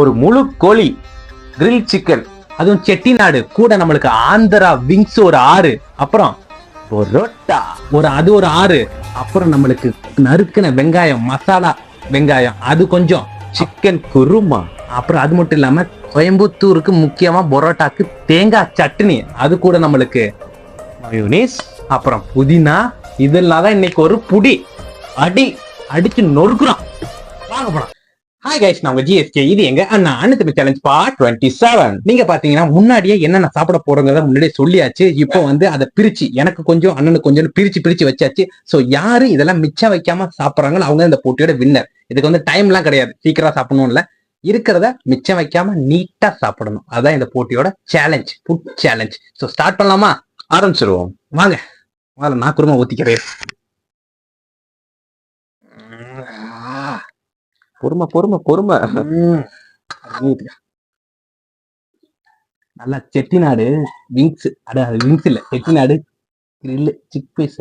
ஒரு முழு கோழி, கிரில் சிக்கன், அதுவும் செட்டிநாடு கூட நம்மளுக்கு ஆந்திரா விங்ஸ் ஒரு 6, அப்புறம் பரோட்டா ஒரு 6, அப்புறம் நம்மளுக்கு நறுக்கின வெங்காயம், மசாலா வெங்காயம் அது கொஞ்சம், சிக்கன் குருமா, அப்புறம் அது மட்டும் இல்லாம கோயம்புத்தூருக்கு முக்கியமா பரோட்டாக்கு தேங்காய் சட்னி, அது கூட நம்மளுக்கு மயோனீஸ், அப்புறம் புதினா, இதெல்லாம் தான் இன்னைக்கு ஒரு புடி அடிச்சு நொறுக்குறோம். வாங்க போலாம். ஹாய் கைஸ், நான் உங்க ஜிஎஸ்கே. இது எங்க அண்ணா அண்ணன் சேலஞ்ச் பார்ட் 27. நீங்க பாத்தீங்கன்னா முன்னாடியே என்னென்ன சாப்பிட போறோங்கிறத முன்னாடியே சொல்லியாச்சு. இப்போ வந்து அதை பிரிச்சு எனக்கு கொஞ்சம் அண்ணனுக்கு கொஞ்சம் பிரிச்சு வச்சாச்சு. சோ யாரு இதெல்லாம் மிச்சம் வைக்காம சாப்பிடுறாங்களோ அவங்க இந்த போட்டியோட வின்னர். இதுக்கு வந்து டைம் எல்லாம் கிடையாது, சீக்கிரம் சாப்பிடணும் இல்ல, இருக்கிறத மிச்சம் வைக்காம நீட்டா சாப்பிடணும். அதான் இந்த போட்டியோட challenge, food challenge. So start பண்ணலாமா? ஆரம்பிச்சிருவோம் வாங்க. முதல்ல நான் குருமா ஊத்திக்கிறேன். பொறுமை. நல்லா செட்டிநாடு விங்ஸ், அது விங்ஸ் இல்ல, செட்டிநாடு கிரில் சிக் பீஸ்.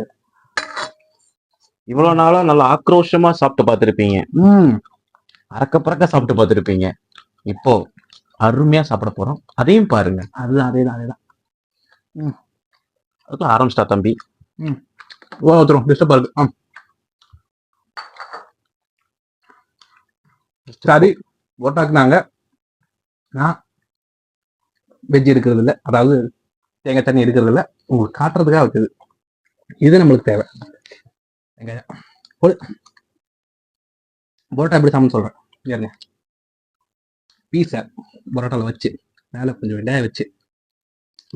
இவ்வளவு நாளும் நல்லா ஆக்ரோஷமா சாப்பிட்டு பார்த்திருப்பீங்க, அறக்க பறக்க சாப்பிட்டு பார்த்திருப்பீங்க. இப்போ அருமையா சாப்பிட போறோம், அதையும் பாருங்க. அதேதான். அதுக்குள்ள ஆரம்பிச்சிட்டா தம்பி. ஒருத்தரும் டிஸ்டர்பா இருக்கு. சரி, போட்டாக்குனாங்க. நான் வெஜ் இருக்கிறது இல்லை, அதாவது தேங்காய் தண்ணி இருக்கிறது இல்லை, உங்களுக்கு காட்டுறதுக்காக வச்சது. இது நம்மளுக்கு தேவை. பரோட்டா எப்படி சாப்பிட சொல்றேன் ஏங்க. பீஸை பரோட்டாவில் வச்சு மேலே கொஞ்சம் வெங்காயம் வச்சு,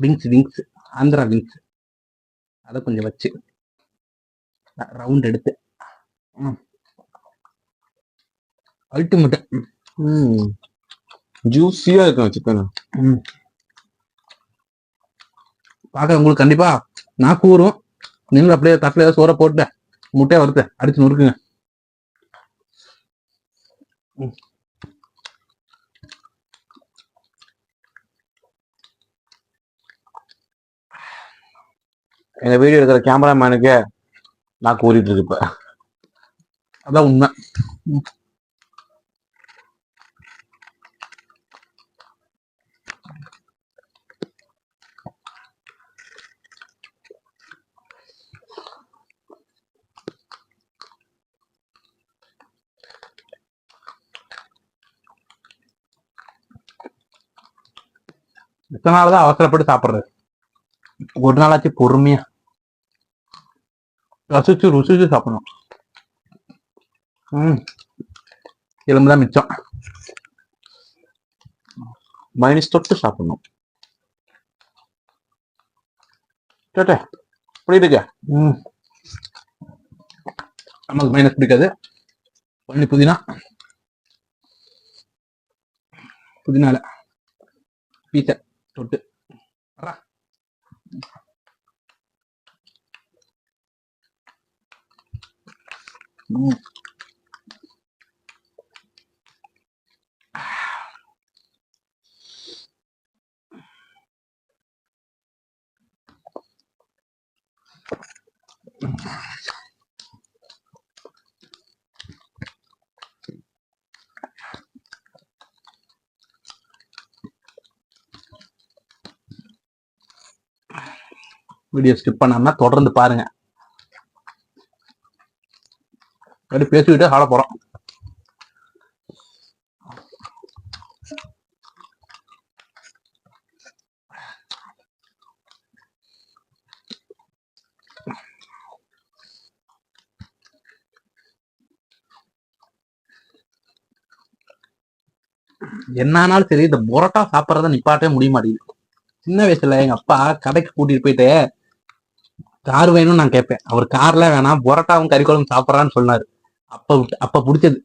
விங்ஸ் ஆந்திரா விங்ஸ் அதை கொஞ்சம் வச்சு ரவுண்ட் எடுத்து அல்டிமேட் ஜூஸியா இருக்கும் சிக்கன். பார்க்க உங்களுக்கு கண்டிப்பா நான் கூறும். நீங்களும் அப்படியே தட்டில சோற போட்டு முட்டையை வறுத்து அடிச்சு நொறுக்குங்க. எங்க வீடியோ இருக்கிற கேமராமேனுக்கு நான் கூறிட்டு இருக்கு இப்ப. அதான் உண்மை. எத்தனை நாள் தான் அவசரப்பட்டு சாப்பிடுறது? ஒரு நாளாச்சு பொறுமையா ருசிச்சு சாப்பிடணும். எலும்புதான் மிச்சம். மைனஸ் தொட்டு சாப்பிடணும். புரியுதுங்க. நமக்கு மைனஸ் பிடிக்காது. ஒன்லி புதினால பீஸை தொட்டு வீடியோ ஸ்கிப் பண்ணாம தொடர்ந்து பாருங்க. பேசிக்கிட்டே சாட போறோம். என்னானாலும் சரி, இந்த பரோட்டா சாப்பிட்றத நிப்பாட்டவே முடிய மாட்டேங்குது. சின்ன வயசுல எங்க அப்பா கடைக்கு கூட்டிட்டு போயிட்டு கார் வேணும்னு நான் கேட்பேன். அவர் கார்ல வேணாம், பரோட்டாவும் கறி குழம்பு சாப்பிட்றான்னு சொன்னாரு. அப்ப பிடிச்சது.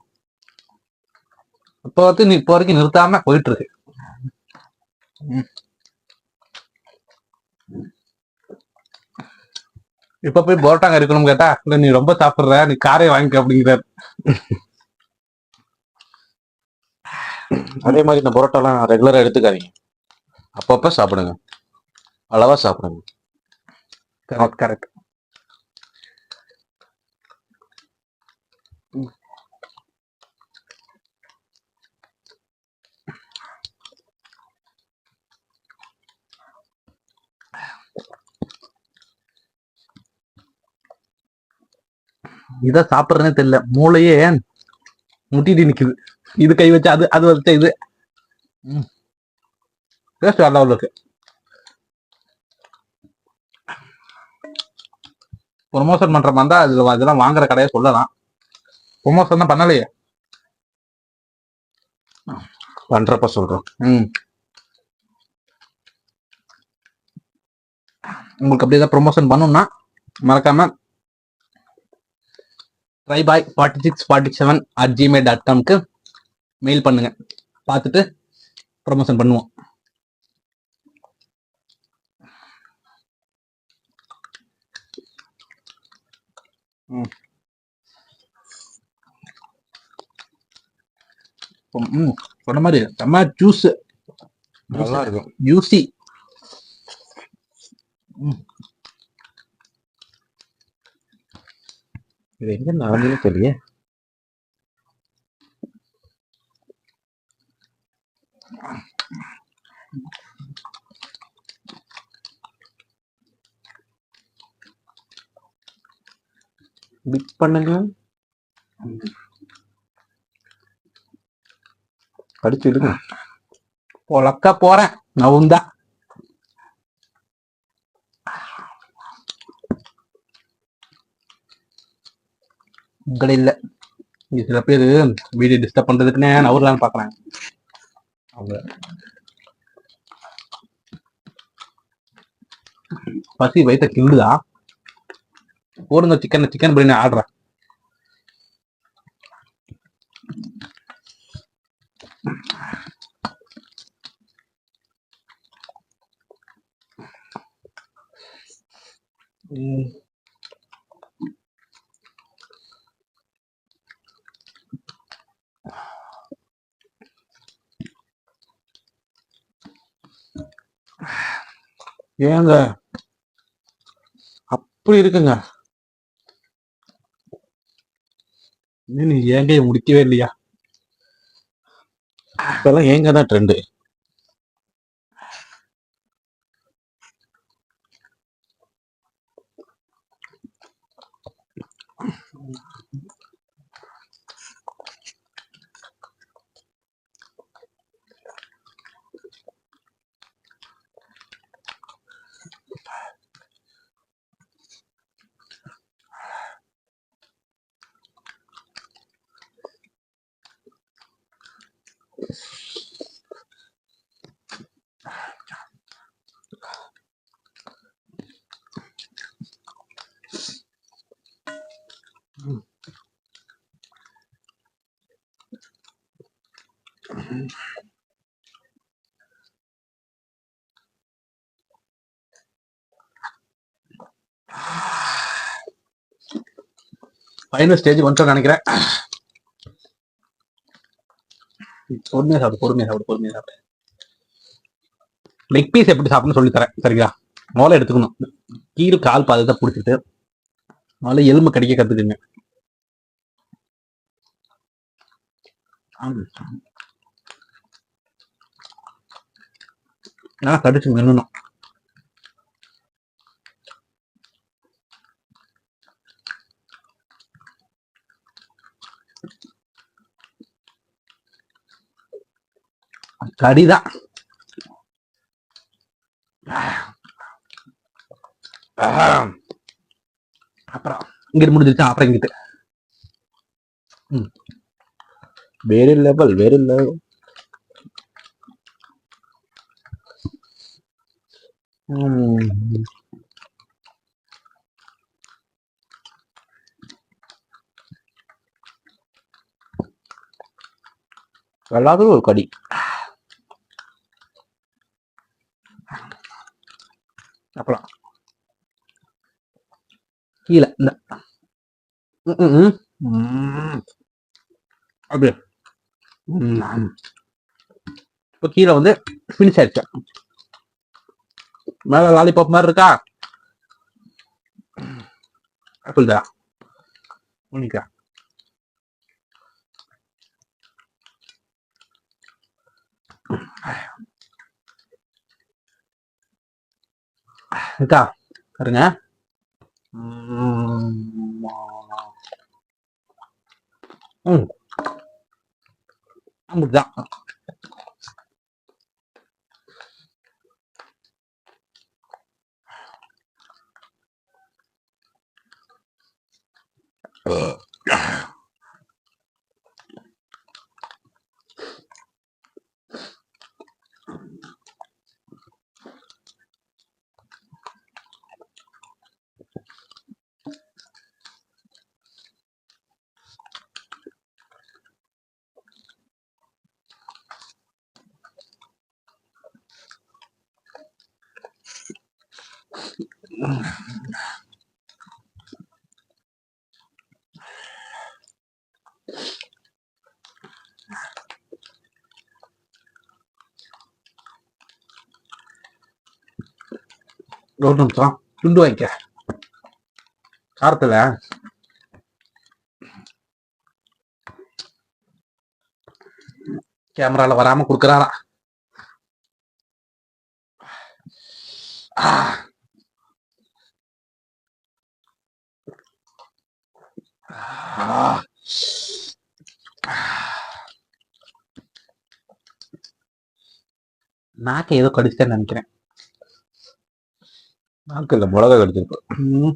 இப்போ வரைக்கும் நிறுத்தாம போயிட்டு இருக்கு. இப்ப போய் பரோட்டா கறி குழம்பு கேட்டா, இல்ல நீ ரொம்ப சாப்பிடுற, நீ காரே வாங்கிக்க அப்படிங்கிறாரு. அதே மாதிரி இந்த பரோட்டாலாம் ரெகுலரா எடுத்துக்காதீங்க, அப்பப்ப சாப்பிடுங்க, அளவா சாப்பிடுங்க. கரெக்ட். இதை சாப்பிட்றதுனே தெரியல, மூளையே முட்டிட்டு நிக்குது. இது கை வச்சு அது, அது வச்சா இது. டேஸ்ட் வேற லெவல்ல இருக்கு. ப்ரொமோஷன் பண்ற மாதிரி தான் இதுல இதெல்லாம் வாங்குற கடையை சொல்லலாம். ப்ரொமோஷன் தான் பண்ணலையே. பண்றப்ப சொல்றோம். உங்களுக்கு அப்படி ஏதாவது ப்ரொமோஷன் பண்ணணும்னா மறக்காம tryboy4647@gmail.com மெயில் பண்ணுங்க. பார்த்துட்டு ப்ரொமோஷன் பண்ணுவோம். சொன்ன மாதிரி செம்ம ஜூஸ், நல்லா இருக்கும். ஜூசி. இது எங்க நடந்துன்னு தெரியல. பிக் பண்ணுங்க, கடிச்சு இடுங்க. பொழக்க போறேன் நவுந்தா. உங்களை இல்ல, சில பேர் வீடியோ டிஸ்டர்ப் பண்றதுக்குன்னே நவுறலான்னு பாக்குறாங்க. அவங்க பசி வயிற்ற கிள்ளுதா, போடுங்க சிக்கன் பிரியாணி ஆடுறேன். ஏங்க அப்படி இருக்குங்க? நீ ஏங்க முடிக்கவே இல்லையா? இப்பெல்லாம் ஏங்க தான் ட்ரெண்டு. ஃபைனல் ஸ்டேஜ் வந்துட்டோம் நினைக்கிறேன். பொறுமையா சாப்பிடு. லெக் பீஸ் எப்படி சாப்பிடணும்னு சொல்லி தரேன், சரிங்களா? முதல்ல எடுத்துக்கணும், கீழ் கால் பாதத்தை பிடிச்சிட்டு முதல்ல எலும்பு கடிக்க கத்துக்குங்க. கடிச்சு மென்னணும். கடிதான். அப்புறம் இங்கிட்டு முடிஞ்சிருச்சா, அப்புறம் இங்கிட்டு வேற லெவல். எல்லாத்துக்கும் ஒரு கடி. அப்புறம் கீழே இந்த அப்படியே இப்போ கீழே வந்து ஃபினிஷ் ஆயிடுச்சு. மேல லாலிபாப் மாதிரி இருக்கா, புரியுதா? உனிக்கா இருக்கா பாருங்க. ம் அப்படிதான். ஒரு நிமிஷம் துண்டு வாங்கிக்க. காரத்துல கேமரால வராம குடுக்கறாரா. நாக்க ஏதோ கடிச்சிட்டேன்னு நினைக்கிறேன். நாக்கு இல்ல, மிளகா கடிச்சிருப்போம். ம்.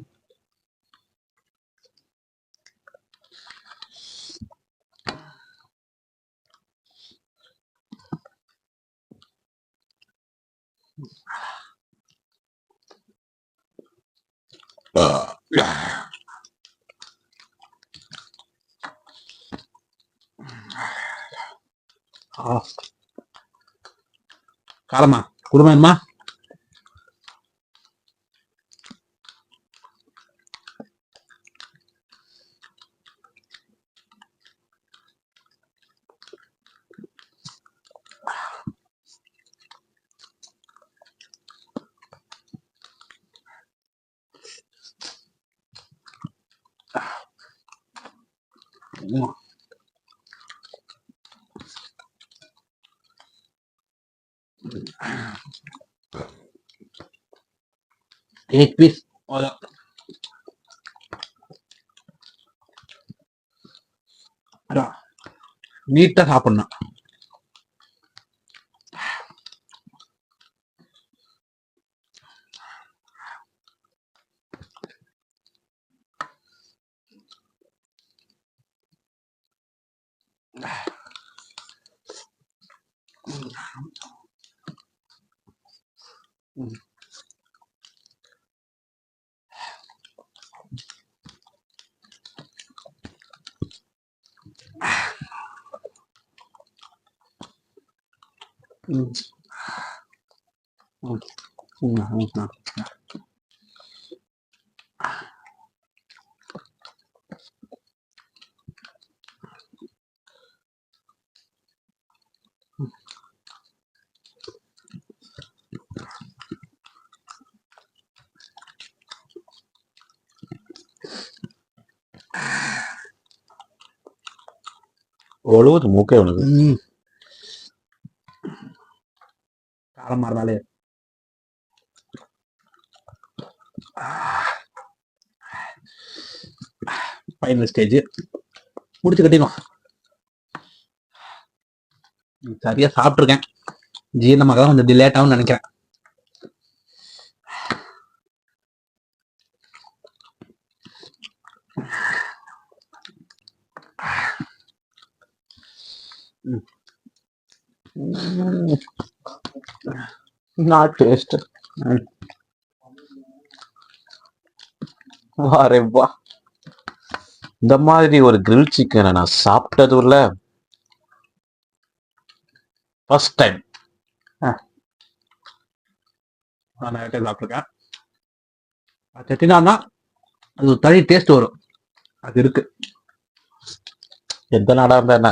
ஆ. காரமா குருமாமா. एक पीस और நீட்டா சாப்பிடணும். ஒழுகுது மூக்கே உனக்கு. காரமா இருந்தாலே ஃபைனல் ஸ்டேஜ் முடிச்சு கட்டிடும். சரியா சாப்பிட்டுருக்கேன். ஜீரணமாக தான் கொஞ்சம் லேட் ஆகும்னு நினைக்கிறேன். Not taste. அரே வா, இந்த மாதிரி ஒரு கிரில் சிக்கனை நான் சாப்பிட்டது இல்ல. First time. நான் நிறைய சாப்பிட்டுருக்கேன். செட்டினா அது ஒரு தனி டேஸ்ட் வரும். அது இருக்கு. எந்த நாடா இருந்தா என்ன,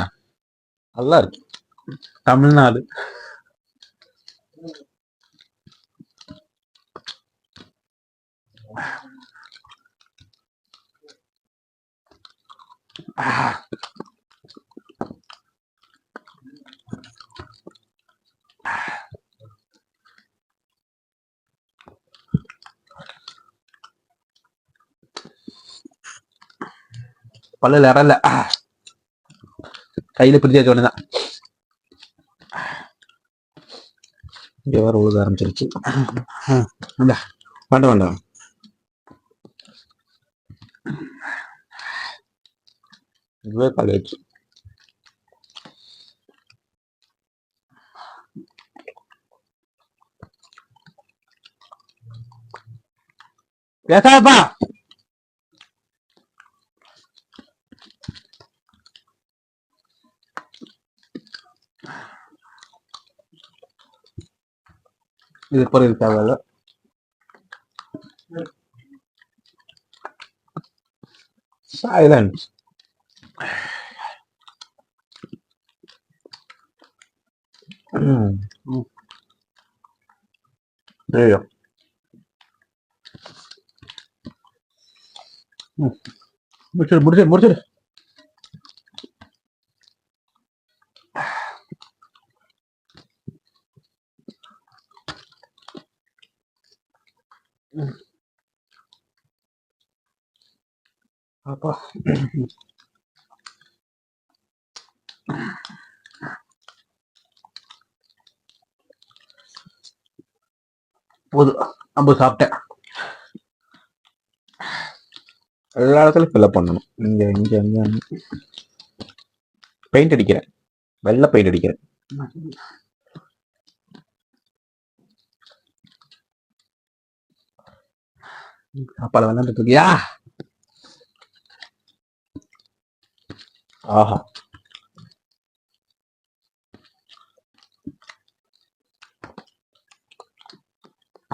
நல்லா இருக்கு. தமிழ்நாடு. பல்லுல இறல. கையில பிடிச்சி வச்ச உடனே தான் இங்க வேற உழுக ஆரம்பிச்சிருச்சு. இந்தா. வேண்டாம் வேண்டாம். இதுவே காலேஜ். பேசாதப்பா. இது பொருள் தேவையில்ல. சைலன்ஸ். ஐயோ. முடிச்சிடு. அப்பா போதும், நம்ம சாப்பிட்டேன். எல்லா இடத்துலயும் ஃபில்அப் பண்ணணும். இங்க பெயிண்ட் அடிக்கிறேன், வெள்ளை பெயிண்ட் அடிக்கிறேன். சாப்பாடு விளையாண்டுட்டு இருக்கியா? ஆஹா.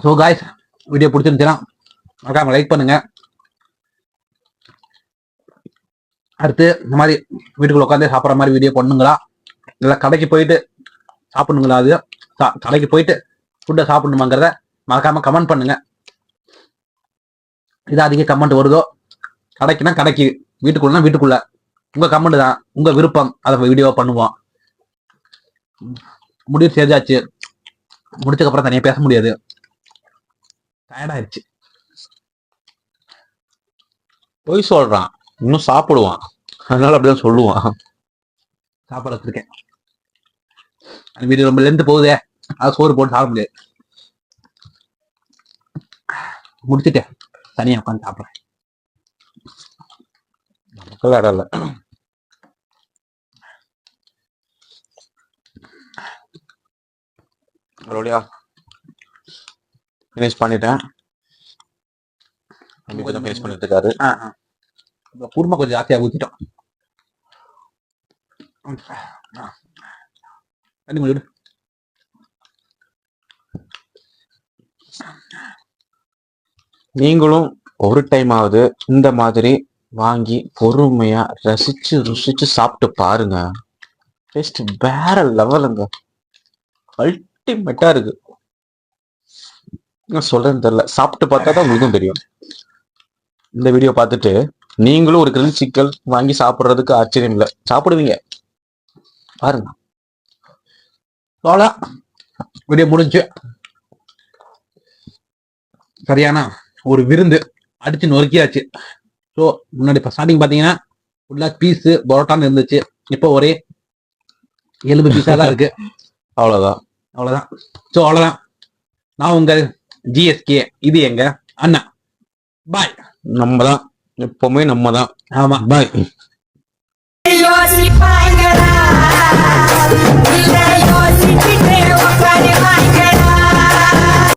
ஸோ காய்ஸ், வீடியோ பிடிச்சிருந்துச்சுன்னா மறக்காம லைக் பண்ணுங்க. அடுத்து இந்த மாதிரி வீட்டுக்குள்ள உட்காந்து சாப்பிட்ற மாதிரி வீடியோ பண்ணுங்களா, இல்லை கடைக்கு போயிட்டு சாப்பிடணுங்களா? அது கடைக்கு போயிட்டு ஃபுட்டை சாப்பிடணுமாங்கிறத மறக்காம கமெண்ட் பண்ணுங்க. இது அதிக கமெண்ட் வருதோ, கடைக்குன்னா கடைக்கு, வீட்டுக்குள்ளனா வீட்டுக்குள்ள, உங்க கமெண்ட் தான், உங்க விருப்பம். அதை வீடியோ பண்ணுவோம். முடிவு செஞ்சாச்சு, முடிச்சதுக்கு அப்புறம் தனியா பேச முடியாது, டயர்டாயிருச்சு. பொய் சொல்றான், இன்னும் சாப்பிடுவான், அதனால அப்படிதான் சொல்லுவான். சாப்பாடு வச்சிருக்கேன், அந்த வீடியோ ரொம்ப லென்த் போகுதே, அது சோறு போட்டு சாப்பிட முடியாது. முடிச்சுட்டேன், தனியா உட்காந்து சாப்பிட்றேன். நமக்கு இடம் இல்லை. மறுபடியா ஃபினிஷ் பண்ணிட்டேன். கொஞ்சம் ஃபினிஷ் பண்ணிட்டு இருக்காரு. குருமா கொஞ்சம் ஜாஸ்தியா ஊத்திட்டோம். நீங்களும் ஒரு டைம் ஆகுது இந்த மாதிரி வாங்கி பொறுமையா ரசிச்சு ருசிச்சு சாப்பிட்டு பாருங்க. டேஸ்ட் வேற லெவலுங்க, அல்டிமேட்டா இருக்கு. சொல்றேன்னு தெரியல, சாப்பிட்டு பார்த்தா தான் உங்களுக்கும் தெரியும். இந்த வீடியோ பார்த்துட்டு நீங்களும் ஒரு கிரில் சிக்கன் வாங்கி சாப்பிடுறதுக்கு ஆச்சரியம் இல்லை, சாப்பிடுவீங்க, பாருங்க. வீடியோ முடிஞ்சு, சரியான ஒரு விருந்து அடிச்சு நொறுக்கியாச்சு. ஸோ முன்னாடி இப்போ ஸ்டார்டிங் பார்த்தீங்கன்னா ஃபுல்லா பீஸு பரோட்டான்னு இருந்துச்சு, இப்போ ஒரே எலும்பு பீஸா தான் இருக்கு. அவ்வளவுதான். ஸோ அவ்வளோதான். நான் உங்கள் ஜிஎஸ்கே, இது எங்க அண்ணா. பாய். நம்ம தான் எப்பவுமே, நம்ம தான். ஆமா, பாய்.